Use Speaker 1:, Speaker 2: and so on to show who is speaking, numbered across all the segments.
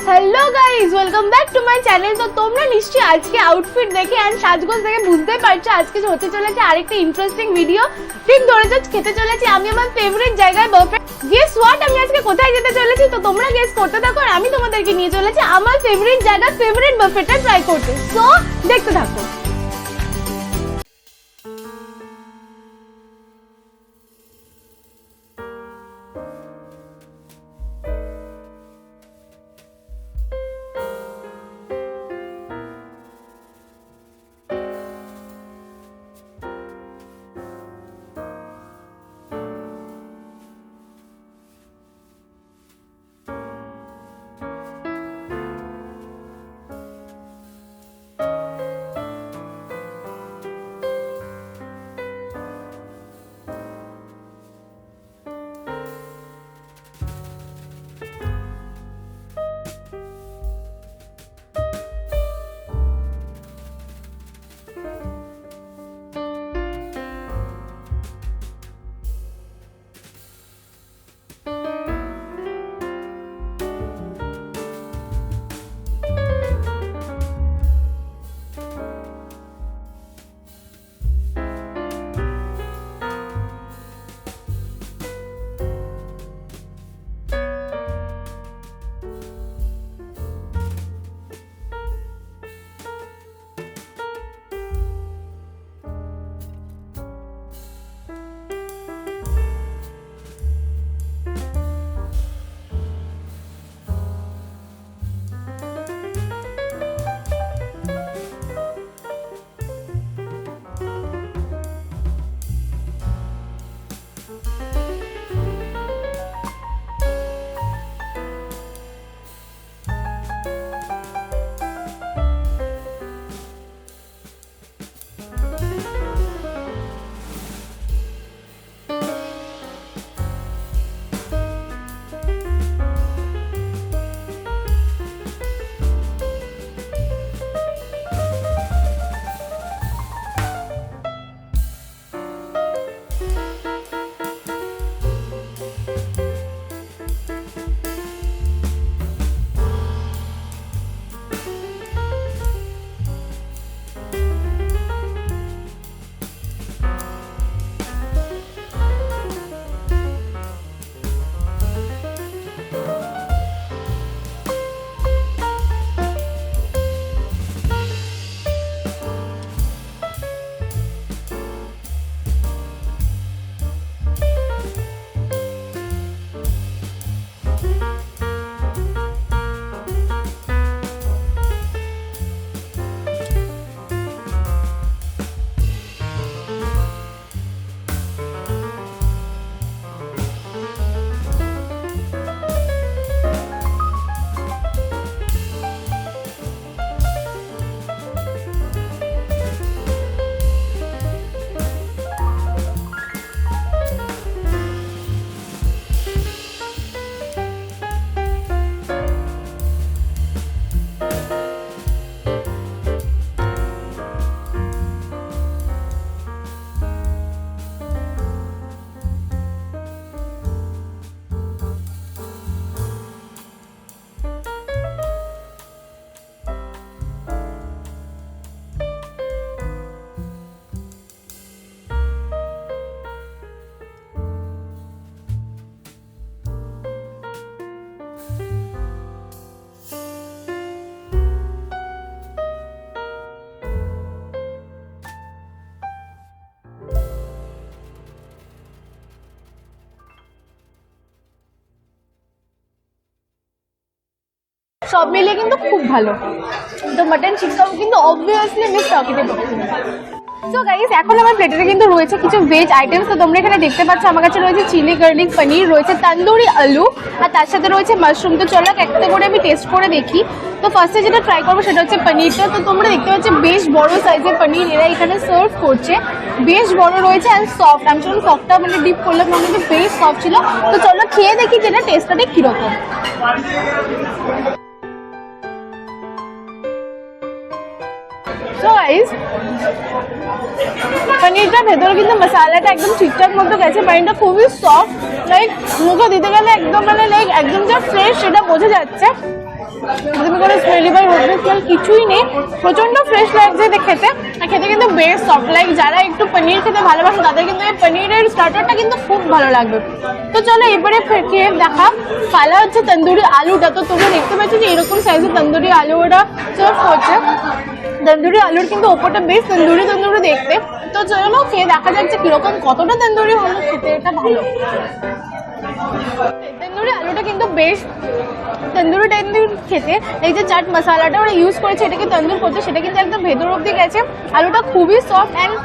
Speaker 1: Hello guys, welcome back to my channel. তো তোমরা নিশ্চয়ই আজকে আউটফিট দেখে এন্ড সাজগোজ দেখে বুঝতে পারছো আজকে হতে চলেছে আরেকটা ইন্টারেস্টিং ভিডিও। ঠিক ধরেছো, খেতে চলেছি আমি আমার ফেভারিট জায়গায় বাফে। গেস হোয়াট, আমি আজকে কোথায় যেতে চলেছি? তো তোমরা গেস করতে থাকো আর আমি তোমাদেরকে নিয়ে চলেছি আমার ফেভারিট জায়গা, ফেভারিট বাফেটা ট্রাই করতে। সো দেখতে থাকো। সব মিলিয়ে কিন্তু খুব ভালো। তো মাটন চিক্কাও কিন্তু অবভিয়াসলি মিস টকিতে পাচ্ছি। সো গাইস, এখন আমার প্লেটে কিন্তু রয়েছে কিছু ভেজ আইটেমস। তো তোমরা এখানে দেখতে পাচ্ছ আমার কাছে রয়েছে চিলি গার্লিক পনির, রয়েছে তন্দুরি আলু, আর তার সাথে রয়েছে মাশরুম। তো চলো একটা করে আমি টেস্ট করে দেখি। তো ফার্স্টে যেটা ট্রাই করবো সেটা হচ্ছে পনিরটা। তো তোমরা দেখতে পাচ্ছ বেশ বড় সাইজের পনির এরা এখানে সার্ভ করছে, বেশ বড় রয়েছে অ্যান্ড সফট। আমি যখন সফটটা মানে ডিপ করলাম তখন কিন্তু বেশ সফট ছিল। তো চলো খেয়ে দেখি যেটা টেস্টটা ঠিক কিরকম। So guys, পনিরটার ভেতরে কিন্তু মশলাটা একদম ঠিকঠাক মতো গেছে। পনিরটা খুবই সফট, লাইক মুখে দিতে গেলে একদম মানে লাইক একদম যা ফ্রেশ সেটা বোঝা যাচ্ছে। তুমি কোনো স্মেলি বা রোডের স্মেল কিছুই নেই, প্রচন্ড ফ্রেশ লাগছে এটা খেতে। আর খেতে কিন্তু বেশ সফট, লাইক যারা একটু পনির খেতে ভালোবাসে তাদের কিন্তু এই পনিরের স্টার্টারটা কিন্তু খুব ভালো লাগবে। তো চলো এবারে খেয়ে দেখা পালা হচ্ছে তন্দুরি আলুটা। তো তোমরা দেখতে পাচ্ছ যে এরকম সাইজের তন্দুরি আলু ওটা সার্ভ করছে। তন্দুরি আলুর কিন্তু ওপরটা বেশ তন্দুরি তন্দুরি দেখতে। তো চলো খেয়ে দেখা যাচ্ছে কিরকম, কতটা তন্দুরি হলো খেতে এটা ভালো। তন্দুরি আলুটা কিন্তু বেশ তন্দুরি টাইপের খেতে। এই যে চাট মশলাটা ওরা ইউজ করেছে এটাকে তন্দুর করতে, সেটা কিন্তু একদম ভেতর অব্দি গেছে। আলুটা খুবই সফট অ্যান্ড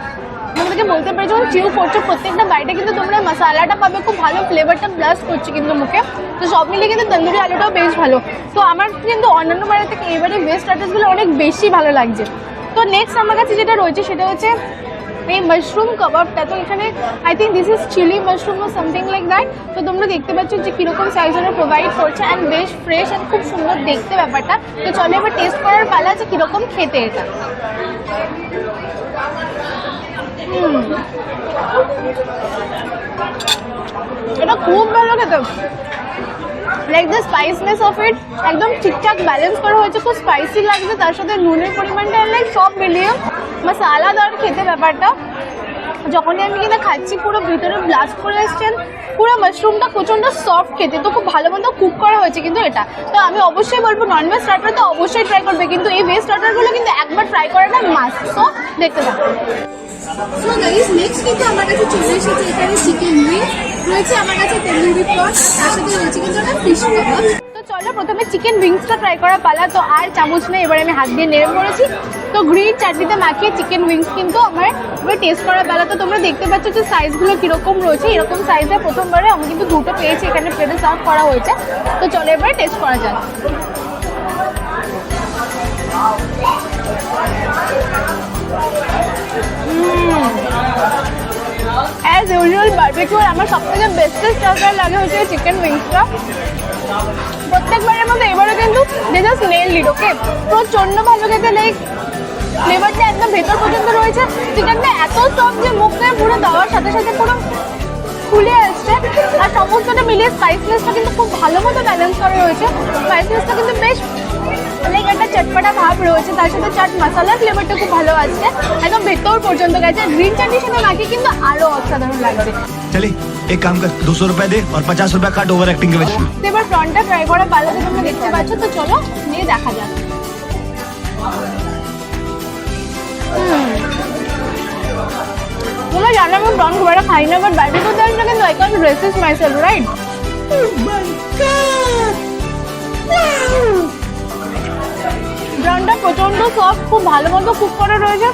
Speaker 1: তোমাদেরকে বলতে পারি যখন চিউ করছো প্রত্যেকটা বাইটে কিন্তু তোমরা মশলাটা পাবে, খুব ভালো ফ্লেভারটা ব্লাস্ট করছে কিন্তু মুখে। তো সব মিলিয়ে কিন্তু তন্দুরি আলুটাও বেশ ভালো। তো আমার কিন্তু অন্যান্য বাইরে থেকে এবারে বেস্ট স্টার্টার্সগুলো অনেক বেশি ভালো লাগছে। তো নেক্সট আমার কাছে যেটা রয়েছে সেটা হচ্ছে এই মাশরুম কাবাবটা। তো এখানে I think this is chilli mushroom ও সামথিং লাইক দ্যাট। তো তোমরা দেখতে পাচ্ছ যে কীরকম সাইজের প্রোভাইড করছে অ্যান্ড বেশ ফ্রেশ অ্যান্ড খুব সুন্দর দেখতে ব্যাপারটা। তো চলো এবার টেস্ট করার পালা যে কীরকম খেতে এটা। এটা খুব ভালো খেতে, লাইক দ্য স্পাইসনেস অফ ইট একদম ঠিকঠাক ব্যালেন্স করা হয়েছে, খুব স্পাইসি লাগছে, তার সাথে নুনের পরিমাণটা লাইক সব মিলিয়ে মশলাদার খেতে ব্যাপারটা। যখনই আমি কিনা খাচ্ছি পুরো ভিতরে ব্লাস্ট করে এসছেন, পুরো মাশরুমটা প্রচণ্ড সফট খেতে, তো খুব ভালো মতো কুক করা হয়েছে কিন্তু এটা। তো আমি অবশ্যই বলবো ননভেজ স্টার্টার তো অবশ্যই ট্রাই করবে, কিন্তু এই ভেজ স্টার্টারগুলো কিন্তু একবার ট্রাই করাটা মাস্ট। তো দেখতে থাকো।
Speaker 2: সো গাইস নেক্সট কিন্তু আমার কাছে চলে এসেছে এখানে চিকেন উইংস রয়েছে, আমার কাছে তন্দুরি পট, তার সাথে রয়েছে কিন্তু একটা ফিশ কাবাব।
Speaker 1: তো চলো প্রথমে চিকেন উইংসটা ট্রাই করার পালা। তো আর চামচ নেই, এবার আমি হাত দিয়ে নেড়ে পড়েছি। তো গ্রিন চাটনিতে মাখিয়ে চিকেন উইংস কিন্তু আমার এবার টেস্ট করার পালা। তো তোমরা দেখতে পাচ্ছ যে সাইজগুলো কীরকম রয়েছে, এরকম সাইজে প্রথমবারে আমি কিন্তু দুটো পেয়েছি, এখানে প্লেটে সার্ভ করা হয়েছে। তো চলো এবার টেস্ট করা যাক। অ্যাজ ইউজুয়াল বারবিকিউর আমার সবথেকে বেস্টেস্ট স্টার্টার লাগে হচ্ছে চিকেন উইংসটা। প্রত্যেকবারের মতো এবারে কিন্তু দে জাস্ট নেইলড ইট। ওকে, প্রচণ্ড ভালো খেতে, লাইক ফ্লেভারটা একদম ভেতর পর্যন্ত রয়েছে। চিকেনটা এত সফট যে মুখে পুরো দেওয়ার সাথে সাথে পুরো ফুলে আসছে। আর সমস্তটা মিলিয়ে স্পাইসনেসটা কিন্তু খুব ভালো মতো ব্যালেন্স করা রয়েছে। স্পাইসনেসটা কিন্তু বেশ লাইক একটা চটপটা ভাব রয়েছে, তার সাথে চাট মশলার ফ্লেভারটা খুব ভালো আসছে, একদম ভেতর পর্যন্ত গেছে। গ্রিন চাটনির সাথে মাখিয়ে কিন্তু আরো অসাধারণ লাগছে।
Speaker 3: चले एक काम कर 200 रुपए दे और 50 रुपए काट ओवर एक्टिंग के वजह।
Speaker 1: এবার ফ্রন্টটা ট্রাই করা পালা তো তোমরা দেখতে পাচ্ছ। তো চলো নিয়ে দেখা যাক। তোমরা জানো আমি প্রন খুব একটা খাই না, বাট বাইরে করতে আসলে কিন্তু I can resist myself, right? ব্রাউনটা প্রচন্ড সফট, খুব ভালো মতো কুক করা রয়েছে।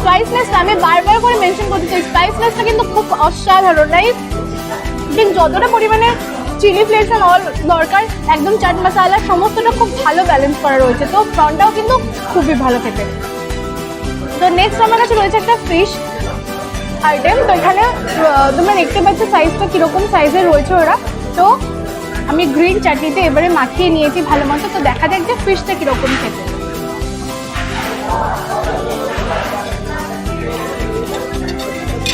Speaker 1: স্পাইসনেসটা আমি বারবার করে মেনশন করতে চাই, স্পাইসনেসটা কিন্তু খুব অসাধারণ, রাইট? ঠিক যতটা পরিমাণে চিলি ফ্লেক্স অল দরকার, একদম চাট মশলা সমস্তটা খুব ভালো ব্যালেন্স করা রয়েছে। তো প্রনটাও কিন্তু খুবই ভালো খেতে। তো নেক্সট আমার কাছে রয়েছে একটা ফিশ আইটেম। তো এখানে তোমরা দেখতে পাচ্ছ সাইজটা কীরকম সাইজের রয়েছে ওরা। তো আমি গ্রিন চাটনিতে এবারে মাখিয়ে নিয়েছি ভালো মতো। তো দেখা যাক যে ফিশটা কীরকম খেতে।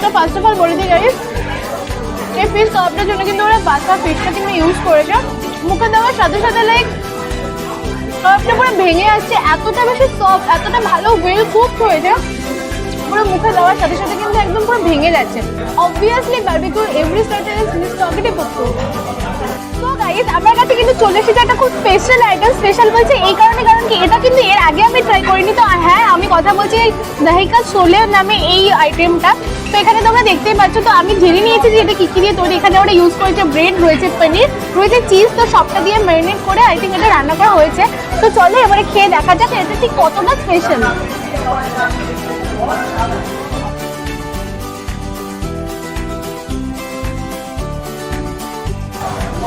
Speaker 1: তো ফার্স্ট অফ অল বলে দিই গাইস, এই ফিশ কাবাবটার জন্য কিন্তু ওরা বাসা ফিশটা কিন্তু ইউজ করেছে। মুখে দেওয়ার সাথে সাথে লাইক কাবাবটা পুরো ভেঙে আসছে, এতটা বেশি সফট, এতটা ভালো ওয়েল কুক হয়েছে, পুরো মুখে দেওয়ার সাথে সাথে কিন্তু একদম পুরো ভেঙে যাচ্ছে। অবভিয়াসলি বারবিকিউর every starter is Miss Talkative করতে। তো গাইস আমার কাছে কিন্তু চলে এসেছে একটা খুব স্পেশাল আইটেম। স্পেশাল বলছে এই কারণে, কারণ কি এটা কিন্তু এর আগে আমি ট্রাই করিনি। তো হ্যাঁ, আমি কথা বলছি এই দাহিকা সোলে নামে এই আইটেমটা। তো এখানে তোমরা দেখতেই পাচ্ছ। তো আমি জেনে নিয়েছি যে এটা কী কী দিয়ে তৈরি। এখানে ওরা ইউজ করেছে ব্রেড, রয়েছে পনির, রয়েছে চিজ। তো সবটা দিয়ে ম্যারিনেট করে আই থিঙ্ক এটা রান্না করা হয়েছে। তো চলো এবারে খেয়ে দেখা যাক এটা ঠিক কতটা স্পেশাল।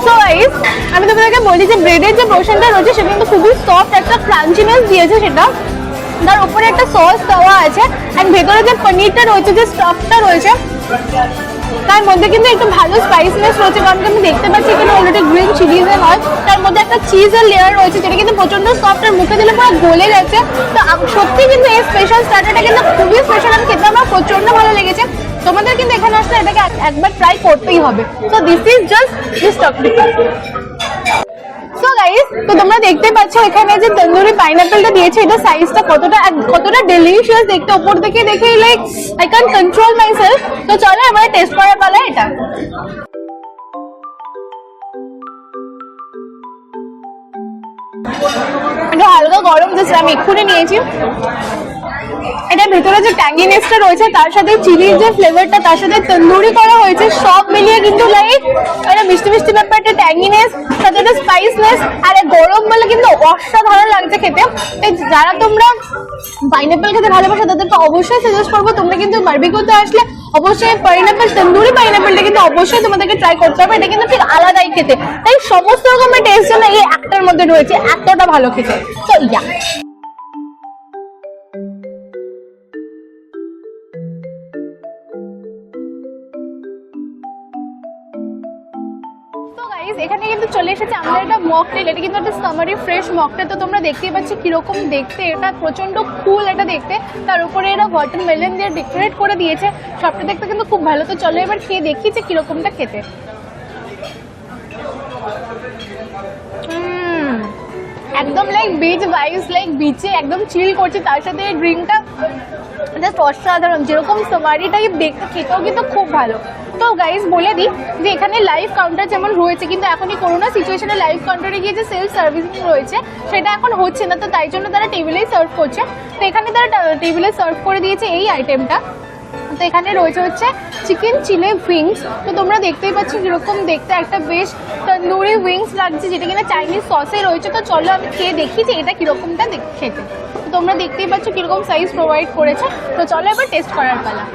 Speaker 1: তো গাইস আমি তোমাদেরকে বলি যে ব্রেডের যে পোর্শনটা রয়েছে সেটা কিন্তু খুবই সফট, একটা ক্রাঞ্চিনেস দিয়েছে সেটা। তার উপরে একটা সস দেওয়া আছে অ্যান্ড ভেতরে যে পনিরটা রয়েছে, যে স্টাফটা রয়েছে, তার মধ্যে কিন্তু একটু ভালো স্পাইসনেস রয়েছে। কারণ আমি দেখতে পাচ্ছি এখানে অলরেডি গ্রিন চিলিজের হয়, তার মধ্যে একটা চিজের লেয়ার রয়েছে যেটা কিন্তু প্রচন্ড সফট, আর মুখে দিলে পুরো গলে যাচ্ছে। তো সত্যি কিন্তু এই স্পেশাল স্টার্টারটা কিন্তু খুবই স্পেশাল, আমি খেতে আমার প্রচন্ড ভালো লেগেছে। তোমাদের কিন্তু এখানে আসলে এটাকে একবার ট্রাই করতেই হবে। So this is just this topic. So so guys, তো তোমরা দেখতে পাচ্ছ এখানে যে তন্দুরি পাইনাপেলটা দিয়েছে, এটা সাইজটা কতটা ডেলিশিয়াস দেখতে, উপর থেকে দেখে like I can control my self. তো চলো এবার টেস্ট করার পালা এটা। এটা হালকা গরম দিচ্ছে, আমি এক্ষুনি নিয়েছি। এটার ভেতরে যে ট্যাঙ্গিনেসটা রয়েছে, তার সাথে চিলির যে ফ্লেভারটা, তার সাথে তন্দুরি করা হয়েছে, সব মিলিয়ে কিন্তু লাইক একটা মিষ্টি মিষ্টি ব্যাপারটা, ট্যাঙ্গিনেস, সাথে একটা স্পাইসনেস, আর গরম বলে কিন্তু অসাধারণ লাগছে খেতে। তাই যারা তোমরা পাইনাপেল খেতে ভালোবাসো তাদেরকে অবশ্যই সাজেস্ট করবো, তোমরা কিন্তু বারবিকিউতে আসলে অবশ্যই পাইনাপেল, তন্দুরি পাইনাপেলটা কিন্তু অবশ্যই তোমাদেরকে ট্রাই করতে হবে। এটা কিন্তু ঠিক আলাদাই খেতে, তাই সমস্ত রকমের টেস্ট যেন এই একটার মধ্যে রয়েছে, এতটা ভালো খেতে। তো ইয়া, এখানে কিন্তু চলে এসেছে আমাদের একটা মকটেল। এটা কিন্তু একটা সামারি ফ্রেশ মকটেল। তো তোমরা দেখতেই পাচ্ছ কিরকম দেখতে, এটা প্রচন্ড কুল এটা দেখতে, তার উপরে এরা ওয়াটারমেলন দিয়ে ডেকোরেট করে দিয়েছে, সবটা দেখতে কিন্তু খুব ভালো। তো চলো এবার খেয়ে দেখি যে কিরকমটা খেতে। একদম লাইক বিচ ভাইবস, লাইক বিচে একদম চিল করছে, তার সাথে এই ড্রিঙ্কটা জাস্ট অসাধারণ, যেরকম সামারি টাইপ দেখতে, খেতেও কিন্তু খুব ভালো। তো গাইস বলে দিই যে এখানে লাইভ কাউন্টার যেমন রয়েছে, কিন্তু এখন এই করোনা সিচুয়েশনে লাইভ কাউন্টারে গিয়ে যে সেলফ সার্ভিসিং রয়েছে সেটা এখন হচ্ছে না, তো তাই জন্য তারা টেবিলেই সার্ভ করছে। তো এখানে তারা টেবিলে সার্ভ করে দিয়েছে এই আইটেমটা। তো এখানে রয়েছে হচ্ছে চিকেন চিলি উইংস। তো তোমরা দেখতেই পাচ্ছ কিরকম দেখতে, একটা বেশ তন্দুরি উইংস লাগছে, যেটা কিনা চাইনিজ সসে রয়েছে। তো চলো আমি খেয়ে দেখি যে এটা কিরকমটা খেতে। তো তোমরা দেখতেই পাচ্ছ কিরকম সাইজ প্রোভাইড করেছে। তো চলো এবার টেস্ট করার পালা।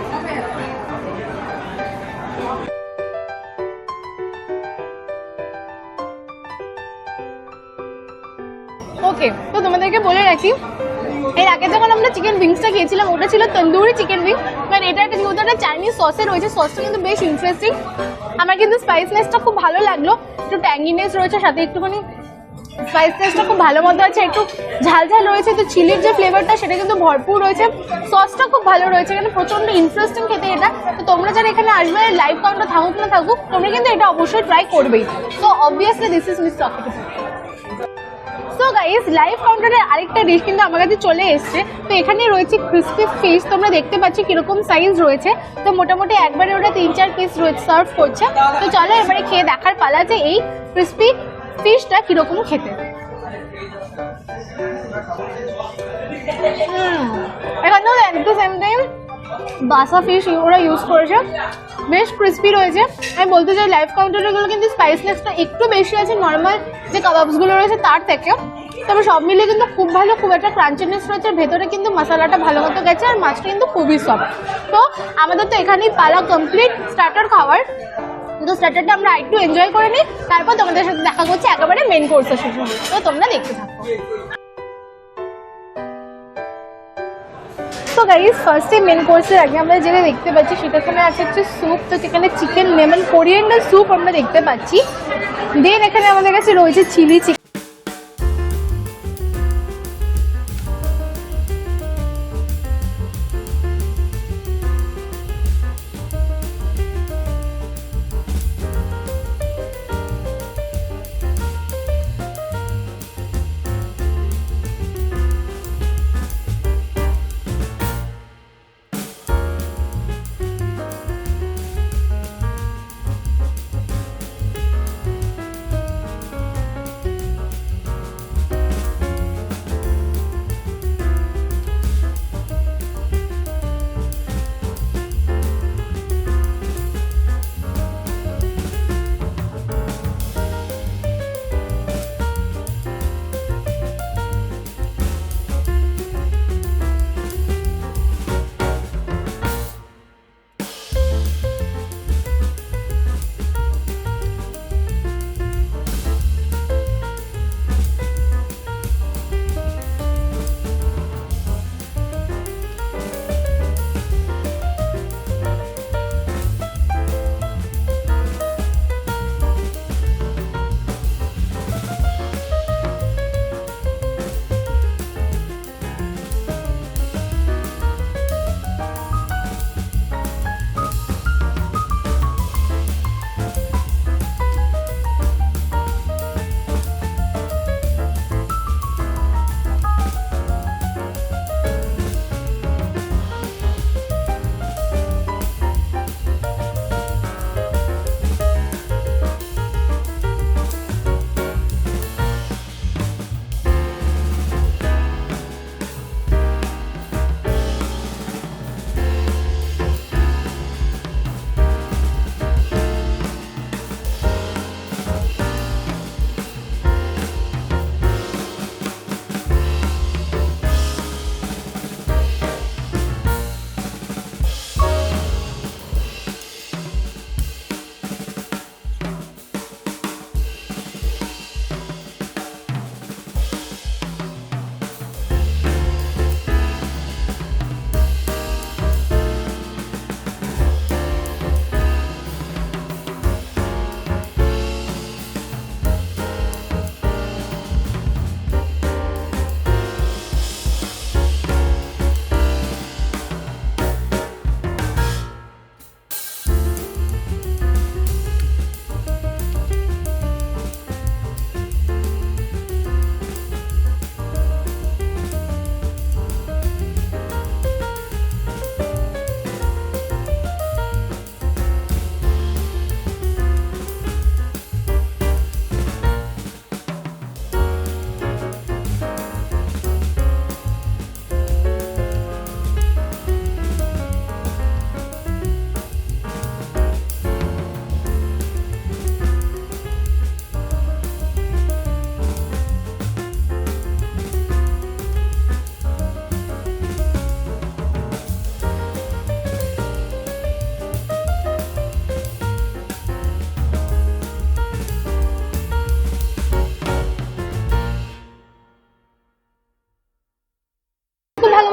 Speaker 1: ওকে, তো তোমাদেরকে বলে রাখি, এর আগে যখন আমরা চিকেন উইংসটা খেয়েছিলাম ওটা ছিল তন্দুরি চিকেন উইংস, মানে এটা একটা যেহেতু একটা চাইনিজ সসে রয়েছে, সসটা কিন্তু বেশ ইন্টারেস্টিং। আমার কিন্তু স্পাইসনেসটা খুব ভালো লাগলো, একটু ট্যাঙ্গিনেস রয়েছে, সাথে একটুখানি স্পাইসনেসটা খুব ভালো মতো আছে, একটু ঝাল ঝাল রয়েছে। তো চিলির যে ফ্লেভারটা সেটা কিন্তু ভরপুর রয়েছে, সসটা খুব ভালো রয়েছে, এখানে প্রচন্ড ইন্টারেস্টিং খেতে এটা। তো তোমরা যারা এখানে আসবে, লাইভ কাউন্টার থাকুক না থাকুক, তোমরা কিন্তু এটা অবশ্যই ট্রাই করবেই। তো obviously this is miss chocolate. So guys, live কাউন্টারের আরেকটা ডিশ কিন্তু আমার কাছে চলে এসছে। তো এখানে রয়েছে ক্রিসপি ফিশ। তোমরা দেখতে পাচ্ছ কিরকম সাইজ রয়েছে। তো মোটামুটি একবারে ওটা 3-4 পিস রয়েছে, সার্ভ করছে। তো চলো এবারে খেয়ে দেখার পালা যে এই ক্রিসপি ফিশটা কিরকম খেতে। এখানেও এট দ্য সেম টাইম বাসা ফিশ ওরা ইউজ করেছে, বেশ ক্রিসপি রয়েছে। আমি বলতে চাই লাইভ কাউন্টারগুলো কিন্তু স্পাইসনেসটা একটু বেশি আছে নর্মাল যে কাবাবসগুলো রয়েছে তার থেকে, তবে সব মিলিয়ে কিন্তু খুব ভালো, খুব একটা ক্রাঞ্চিনেস রয়েছে, ভেতরে কিন্তু মশলাটা ভালো মতো গেছে, আর মাছটা কিন্তু খুবই সফট। তো আমাদের তো এখানেই পালা কমপ্লিট স্টার্টার খাওয়ার। তো স্টার্টারটা আমরা একটু এনজয় করে নিই, তারপর তোমাদের সাথে দেখা করছি একেবারে মেন কোর্সের শেষে। তো তোমরা দেখতে থাকো। তো গাইস, ফার্স্টে মেন কোর্সের আগে আমরা যেটা দেখতে পাচ্ছি সেটাখানে আছে হচ্ছে স্যুপ। তো সেখানে চিকেন লেমন কোরিয়েন্ডার স্যুপ আমরা দেখতে পাচ্ছি। দেন এখানে আমাদের কাছে রয়েছে চিলি চিকেন।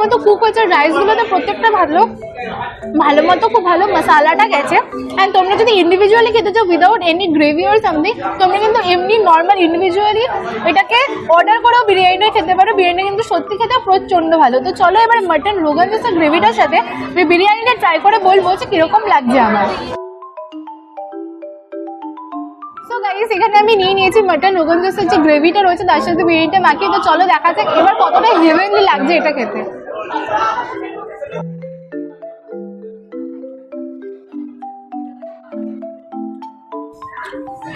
Speaker 1: মতো কুক হয়েছে, রাইসগুলোতে প্রত্যেকটা ভালো ভালো মতো খুব ভালো মশলাটা গেছে। অ্যান্ড তোমরা যদি ইন্ডিভিজুয়ালি খেতে চাও without any gravy or something, তোমরা কিন্তু এমনি নর্মাল ইন্ডিভিজুয়ালি এটাকে অর্ডার করেও বিরিয়ানিটা খেতে পারো। বিরিয়ানি কিন্তু সত্যি খেতে প্রচণ্ড ভালো। তো চলো এবার মাটন রোগান জোসের গ্রেভিটার সাথে আমি বিরিয়ানিটা ট্রাই করে বলবো যে কিরকম লাগছে আমার। তো গাইস এখানে আমি নিয়ে নিয়েছি মাটন রোগান জোসের যে গ্রেভিটা রয়েছে তার সাথে বিরিয়ানিটা মাখিয়ে। তো চলো দেখা যাক এবার কতটা হেভেনলি লাগছে এটা খেতে।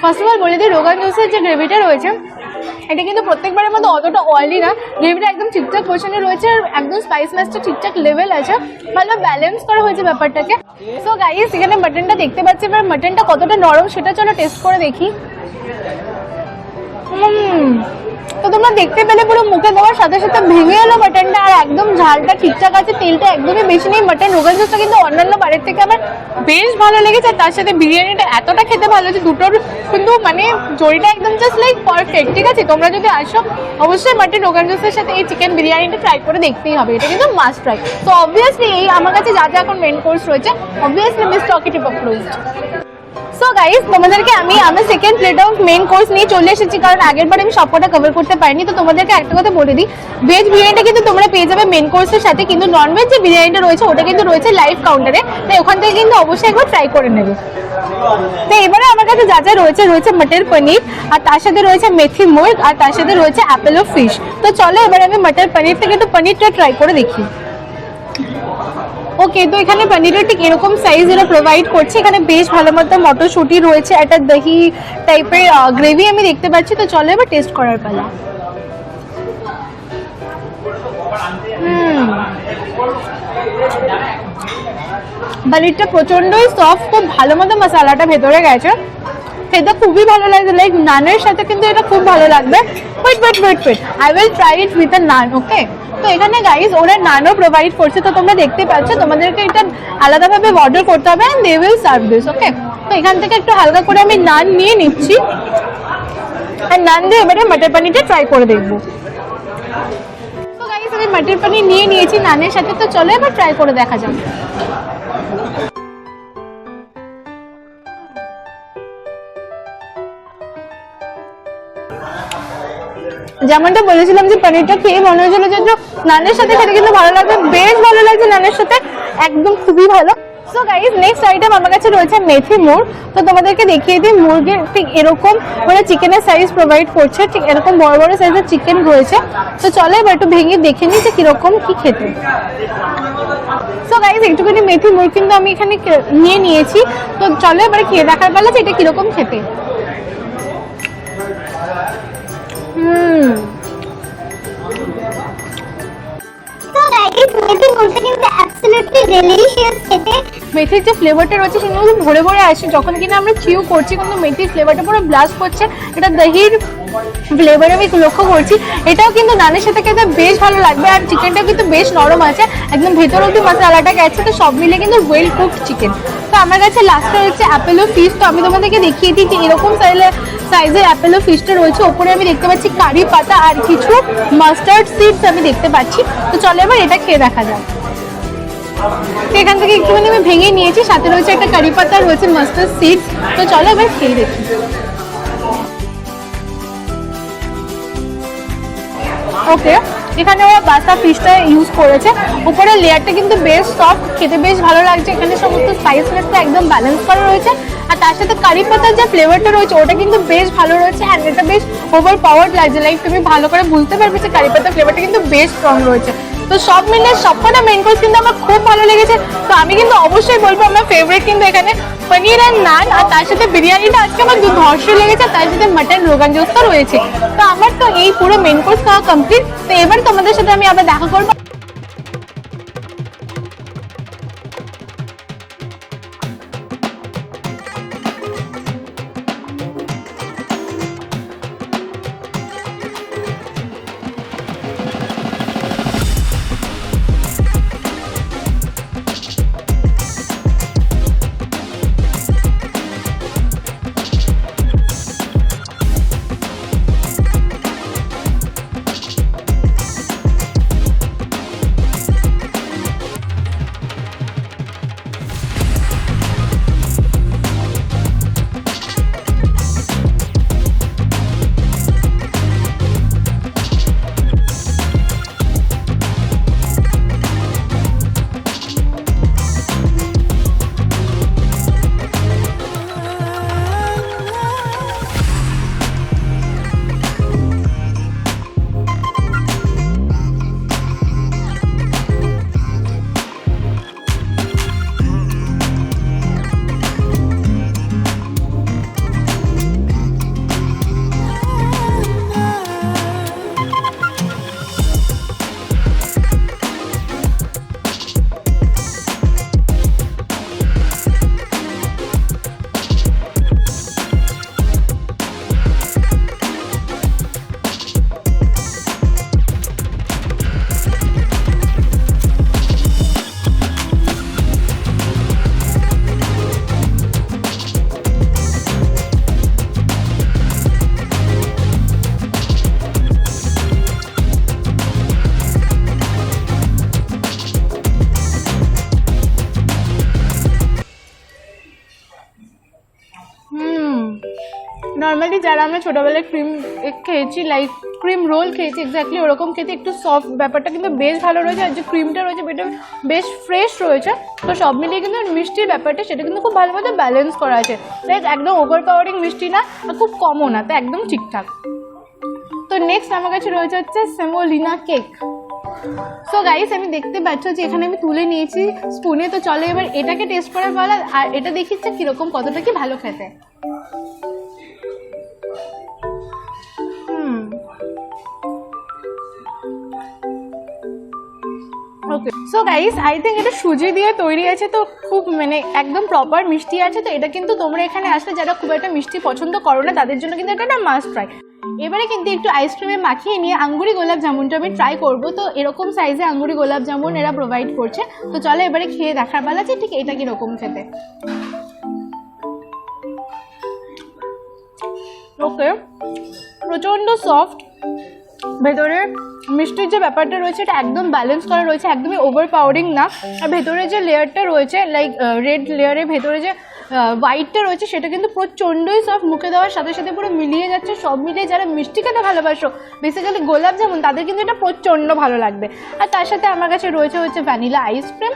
Speaker 1: ফার্স্ট অফ অল বলে দিই, রোগান জোসের যে গ্রেভিটা রয়েছে এটা কিন্তু প্রত্যেকবারের মতো অতটা অয়েলি না। গ্রেভিটা একদম ঠিকঠাক পোর্শনে রয়েছে আর একদম স্পাইস ম্যাচটা ঠিকঠাক লেভেল আছে, ভালো ব্যালেন্স করা হয়েছে ব্যাপারটাকে। সো গাইস এখানে মাটনটা দেখতে পাচ্ছি, এবার মাটনটা কতটা নরম সেটা চলো টেস্ট করে দেখি। তো তোমরা দেখতে পেলে পুরো মুখে দেওয়ার সাথে সাথে ভেঙে এলো মাটনটা, আর একদম ঝালটা ঠিকঠাক আছে, তেলটা একদমই বেশি নেই। মাটন রোগান জোসটা কিন্তু অন্যান্য বারের থেকে আমার বেশ ভালো লেগেছে। তার সাথে বিরিয়ানিটা এতটা খেতে ভালো যে দুটোর কিন্তু মানে জড়িটা একদম জাস্ট লাইক পারফেক্ট। ঠিক আছে, তোমরা যদি আসো অবশ্যই মাটন রোগান জোসের সাথে এই চিকেন বিরিয়ানিটা ট্রাই করে দেখতেই হবে, এটা কিন্তু মাস্ট ট্রাই। তো অবভিয়াসলি এই আমার কাছে যা যা এখন মেন কোর্স রয়েছে, obviously Miss Talkative approved. So guys তোমাদেরকে আমি আমার second plate of main course নিয়ে চলে এসেছি, কারণ আগের বার আমি সবকটা কভার করতে পারিনি। তো তোমাদেরকে একটা কথা বলে দিই, ভেজ বিরিয়ানিটা কিন্তু তোমরা পেয়ে যাবে মেন কোর্সের সাথে, কিন্তু নন ভেজ যে বিরিয়ানিটা রয়েছে ওটা কিন্তু রয়েছে লাইভ কাউন্টারে। তাই ওখান থেকে কিন্তু অবশ্যই একবার ট্রাই করে নেবে। তো এবারে আমার কাছে যা যা রয়েছে, রয়েছে মটর পনির, আর তার সাথে রয়েছে মেথি মুর্গ, আর তার সাথে রয়েছে অ্যাপেলো ফিশ। তো চলো এবারে আমি মটর পনির থেকে একটু পনিরটা ট্রাই করে দেখি। ওকে, তো এখানে পনিরের ঠিক এরকম সাইজ এরা প্রোভাইড করছে। এখানে বেশ ভালো মতো মটরশুঁটি রয়েছে, একটা দহি টাইপের গ্রেভি আমি দেখতে পাচ্ছি। তো চলো এবার টেস্ট করার পালা। পনিরটা প্রচন্ডই সফট, খুব ভালো মতো মশলাটা ভেতরে গেছে, খেতে খুবই ভালো লাগছে। লাইক নানের সাথে কিন্তু এটা খুব ভালো লাগবে। Wait I will try it with a naan. Okay, তো এখানে গাইস ওরা নানও প্রোভাইড করছে। তো তোমরা দেখতে পাচ্ছ, তোমাদেরকে এটা আলাদাভাবে অর্ডার করতে হবে and they will serve this. Okay, তো এখান থেকে একটু হালকা করে আমি নান নিয়ে নিচ্ছি, আর নান দিয়ে এবারে মটর পনিরটা ট্রাই করে দেখবো। তো গাইস আমি মটর পনির নিয়ে নিয়েছি নানের সাথে। তো চলো এবার ট্রাই করে দেখা যাক। যেমনটা বলেছিলাম যে পনিরটা খেয়ে মনে হয়েছিল যে নানের সাথে খেতে কিন্তু ভালো লাগবে, বেশ ভালো লাগছে নানের সাথে, একদম খুবই ভালো। সো গাইস নেক্সট আইটেম আমার কাছে রয়েছে মেথি মুর্গ। তো তোমাদেরকে দেখিয়ে দিই, মুরগির ঠিক এরকম ওরা চিকেনের সাইজ প্রোভাইড করছে, ঠিক এরকম বড় বড় সাইজের চিকেন রয়েছে। তো চলো এবার একটু ভেঙে দেখে নিই যে কিরকম কি খেতে। সো গাইস একটুখানি মেথি মুর্গ কিন্তু আমি এখানে নিয়ে নিয়েছি। তো চলো এবারে খেয়ে দেখার পালা যে এটা কিরকম খেতে। মেথির যে ফ্লেভারটা রয়েছে সেটা কিন্তু ভরে ভরে আসছে যখন কিনা আমরা চিউ করছি, কিন্তু মেথির ফ্লেভারটা পুরো ব্লাস্ট করছে। এটা দহির ফ্লেভার আমি লক্ষ্য করছি, এটাও কিন্তু নানের সাথে খেতে বেশ ভালো লাগবে। আর চিকেনটাও কিন্তু বেশ নরম আছে, একদম ভেতর অব্দি মশলাটা গেছে। তো সব মিলে কিন্তু ওয়েল কুকড চিকেন। তো আমার কাছে লাস্টে হচ্ছে অ্যাপেলো ফিশ। তো আমি তোমাদেরকে দেখিয়ে দিই যে এরকম সাইজের অ্যাপেলো ফিশটা রয়েছে। ওপরে আমি দেখতে পাচ্ছি কারি পাতা আর কিছু মাস্টার্ড সিডস আমি দেখতে পাচ্ছি। তো চলো এবার এটা খেয়ে দেখা যাক। তো এখান থেকে একটুখানি আমি ভেঙে নিয়েছি, সাথে রয়েছে একটা কারি পাতা, রয়েছে মাস্টার্ড সিডস। তো চলো এবার খেয়ে দেখি। ওকে, এখানে ওরা বাসা ফিশটা ইউজ করেছে, উপরের লেয়ারটা কিন্তু বেশ সফট, খেতে বেশ ভালো লাগছে। এখানে সমস্ত স্পাইসনেসটা একদম ব্যালেন্স করা রয়েছে, আর তার সাথে কারি পাতার যে ফ্লেভারটা রয়েছে ওটা কিন্তু বেশ ভালো রয়েছে। অ্যান্ড এটা বেশ ওভার পাওয়ার্ড লাগছে, লাইক তুমি ভালো করে বুঝতে পারবে যে কারি পাতার ফ্লেভারটা কিন্তু বেশ স্ট্রং রয়েছে। তো সব মিলে সবকটা মেন কোর্স কিন্তু আমার খুব ভালো লেগেছে। তো আমি কিন্তু অবশ্যই বলবো আমার ফেভারিট কিন্তু এখানে পনির আর নান, আর তার সাথে বিরিয়ানিটা আজকে আমার দুর্ধর্ষ লেগেছে, তার সাথে মাটন রোগান জোসটা রয়েছে। তো আমার তো এই পুরো মেন কোর্স খাওয়া কমপ্লিট। তো এবার তোমাদের সাথে আমি আবার দেখা করবো। নর্মালি যারা আমরা ছোটোবেলায় ক্রিম খেয়েছি লাইক ক্রিম রোল খেয়েছি এক্স্যাক্টলি ওরকম খেতে একটু সফট, ব্যাপারটা কিন্তু বেশ ভালো রয়েছে। আর যে ক্রিমটা রয়েছে এটা বেশ ফ্রেশ রয়েছে। তো সব মিলিয়ে কিন্তু মিষ্টির ব্যাপারটা সেটা কিন্তু খুব ভালো মতো ব্যালেন্স করা আছে, লাইক একদম ওভার পাওয়ারিং মিষ্টি না আর খুব কমও না, তো একদম ঠিকঠাক। তো নেক্সট আমার কাছে রয়েছে হচ্ছে সেমোলিনা কেক। সো গাইস আমি দেখতে পাচ্ছ যে এখানে আমি তুলে নিয়েছি স্পুনে, তো চলো এবার এটাকে টেস্ট করে বলা আর এটা দেখিচ্ছে কিরকম কতটা কি ভালো খেতে। Okay so guys I think এটা সুজি দিয়ে তৈরি আছে, তো খুব মানে একদম প্রপার মিষ্টি আছে। তো এটা কিন্তু তোমরা এখানে আসলে যারা খুব একটা মিষ্টি পছন্দ করো না তাদের জন্য কিন্তু এটা একটা মাস্ট ট্রাই। এবারে কিন্তু একটু আইসক্রিমে মাখিয়ে নিয়ে আঙ্গুরি গোলাপ জামুনটা আমি ট্রাই করবো। তো এরকম সাইজে আঙ্গুরি গোলাপ জামুন এরা প্রোভাইড করছে। তো চলো এবারে খেয়ে দেখার বেলা যে ঠিক এটা কিরকম খেতে। ওকে প্রচণ্ড সফট, ভেতরে মিষ্টির যে ব্যাপারটা রয়েছে এটা একদম ব্যালেন্স করা রয়েছে, একদমই ওভার পাওয়ারিং না। আর ভেতরে যে লেয়ারটা রয়েছে লাইক রেড লেয়ারের ভেতরে যে হোয়াইটটা রয়েছে সেটা কিন্তু প্রচণ্ডই সফট, মুখে দেওয়ার সাথে সাথে পুরো মিলিয়ে যাচ্ছে। সব মিলিয়ে যারা মিষ্টি খেতে ভালোবাসো বেসিক্যালি গোলাপ জামুন তাদের কিন্তু এটা প্রচণ্ড ভালো লাগবে। আর তার সাথে আমার কাছে রয়েছে হচ্ছে vanilla ice cream.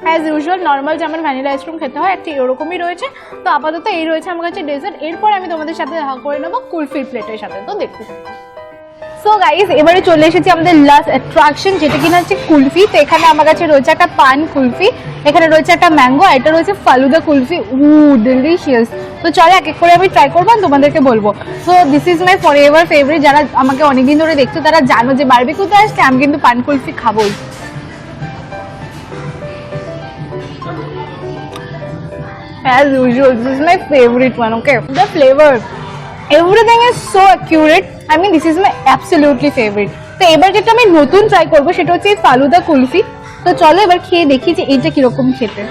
Speaker 1: As usual normal যেমন ভ্যানিলা আইসক্রিম খেতে হয় ঠিক এরকমই রয়েছে। তো আপাতত এই রয়েছে আমার কাছে ডেজার্ট। এরপর আমি তোমাদের সাথে দেখা করে নেবো কুলফির প্লেটের সাথে, তো দেখতে থাকো। সো গাইস এবারে চলে এসেছি আমাদের লাস্ট অ্যাট্রাকশন যেটা কিনা হচ্ছে কুলফি। তো এখানে আমার কাছে রয়েছে একটা পান কুলফি, এখানে রয়েছে একটা ম্যাঙ্গো, আর এটা রয়েছে ফালুদা কুলফি। ডিলিশিয়াস। তো চলো এক এক করে আমি ট্রাই করবো তোমাদেরকে বলবো। So this is my for ever favourite. যারা আমাকে অনেকদিন ধরে দেখছো তারা জানো যে বারবিকিউতে আসছে আমি কিন্তু পান kulfi খাবোই। As usual, this is my favorite one, okay? The flavor, everything is so accurate. I mean, this is my absolutely favorite. তো এবার যেটা আমি নতুন ট্রাই করবো সেটা হচ্ছে এই ফালুদা কুলফি। তো চলো এবার খেয়ে দেখি যে এইটা কিরকম খেতে।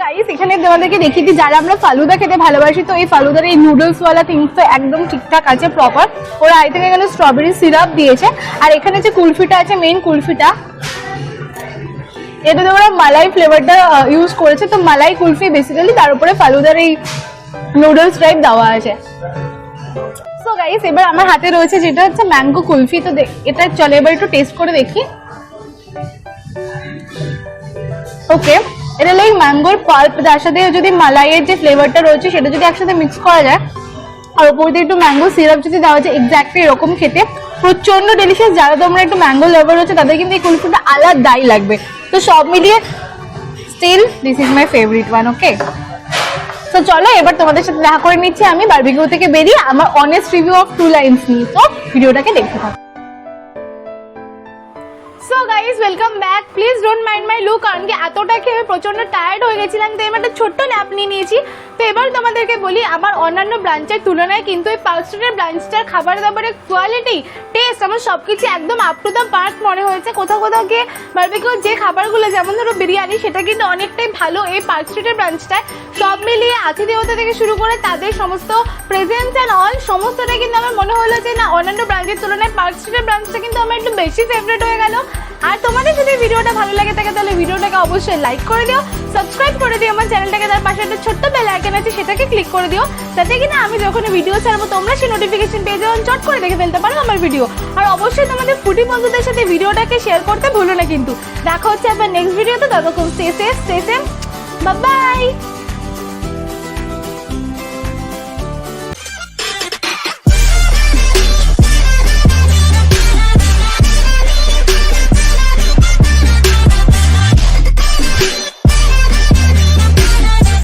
Speaker 1: গাইস এখানে তোমাদেরকে দেখিয়েছি যারা আমরা ফালুদা খেতে ভালোবাসি তো এই ফালুদার এই নুডলস ওয়ালা থিংস তো একদম ঠিকঠাক আছে প্রপার। ওরা আই থিঙ্ক এখানে স্ট্রবেরি সিরাপ দিয়েছে। আর এখানে যে কুলফিটা আছে মেইন কুলফিটা এটাতে ওরা মালাই ফ্লেভারটা ইউজ করেছে। তো মালাই কুলফি বেসিক্যালি তার উপরে ফালুদার এই নুডলস টাইপ দেওয়া আছে। সো গাইস এবার আমার হাতে রয়েছে যেটা হচ্ছে ম্যাঙ্গো কুলফি। তো এটা চলে এবার একটু টেস্ট করে দেখি। ওকে এটা লাইক ম্যাঙ্গোর পাল্প তার সাথে যদি মালাইয়ের যে ফ্লেভারটা রয়েছে সেটা যদি একসাথে মিক্স করা যায় আর উপর দিয়ে একটু ম্যাঙ্গো সিরাপ যদি দেওয়া যায় এক্স্যাক্টলি এরকম খেতে প্রচন্ড ডেলিশিয়াস। যারা তোমরা একটু ম্যাঙ্গো লাভার রয়েছে তাদের কিন্তু এই কুলফিটা আলাদাই লাগবে। তো সব মিলিয়ে still this is my favourite one. Okay তো চলো এবার তোমাদের সাথে দেখা করে নিচ্ছি আমি বারবিকিউ থেকে বেরিয়ে আমার অনেস্ট রিভিউ অফ 2 লাইন্স নিয়ে। তো ভিডিওটাকে দেখতে থাকো। So guys welcome back. Please don't mind my look, কারণ কি এতটা খেয়ে প্রচন্ড টায়ার্ড হয়ে গেছিলাম তো এবার একটা ছোট্ট ন্যাপ নিয়ে নিয়েছি। তো এবার তোমাদেরকে বলি আমার অন্যান্য ব্রাঞ্চের তুলনায় কিন্তু এই পার্ক স্ট্রিটের ব্রাঞ্চটার খাবার দাবারের কোয়ালিটি টেস্ট আমার সবকিছু একদম আপ টু দ্য পার্ক মনে হয়েছে। কোথাও কোথাও গিয়ে বারবিকিউর যে খাবারগুলো যেমন ধরো বিরিয়ানি সেটা কিন্তু অনেকটাই ভালো এই পার্ক স্ট্রিটের ব্রাঞ্চটায়। সব মিলিয়ে আতিথেয়তা থেকে শুরু করে তাদের সমস্ত প্রেজেন্স অ্যান্ড অল সমস্তটাই কিন্তু আমার মনে হলো যে না অন্যান্য ব্রাঞ্চের তুলনায় পার্ক স্ট্রিটের ব্রাঞ্চটা কিন্তু আমার একটু বেশি ফেভারিট হয়ে গেল। আর তোমাদের যদি ভিডিওটা ভালো লাগে থাকে তাহলে ভিডিওটাকে অবশ্যই লাইক করে দিও, সাবস্ক্রাইব করে দিও আমার চ্যানেলটাকে, তার পাশে একটা ছোট্ট বেল আইকন আছে সেটাকে ক্লিক করে দিও যাতে কিনা আমি যখন ভিডিও ছাড়বো তোমরা সেই নোটিফিকেশন পেয়ে যাও, চট করে দেখে ফেলতে পারো আমার ভিডিও। আর অবশ্যই তোমাদের ফুডি বন্ধুদের সাথে ভিডিওটাকে শেয়ার করতে ভুলো না কিন্তু। দেখা হচ্ছে আবার নেক্সট ভিডিওতে, ততক্ষণ স্টে সেফ, বাই বাই।